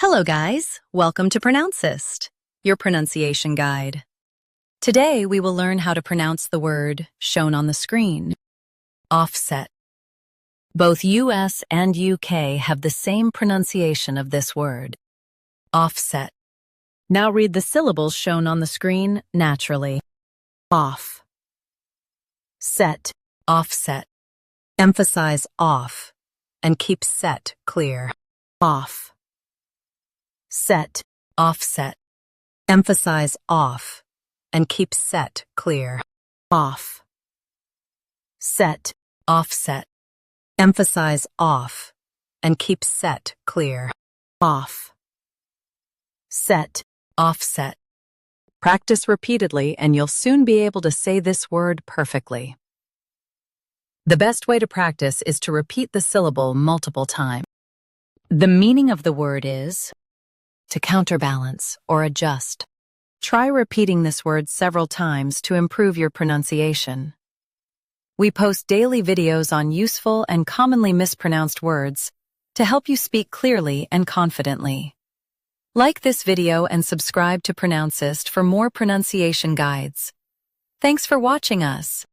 Hello guys, welcome to Pronouncist, your pronunciation guide. Today we will learn how to pronounce the word shown on the screen, offset. Both US and UK have the same pronunciation of this word, offset. Now read the syllables shown on the screen naturally. Off, set, offset. Emphasize off and keep set clear. Off, set, offset. Emphasize off and keep set clear. Off, set, offset. Emphasize off and keep set clear. Off, set, offset. Practice repeatedly and you'll soon be able to say this word perfectly. The best way to practice is to repeat the syllable multiple times. The meaning of the word is to counterbalance or adjust. Try repeating this word several times to improve your pronunciation. We post daily videos on useful and commonly mispronounced words to help you speak clearly and confidently. Like this video and subscribe to Pronouncist for more pronunciation guides. Thanks for watching us.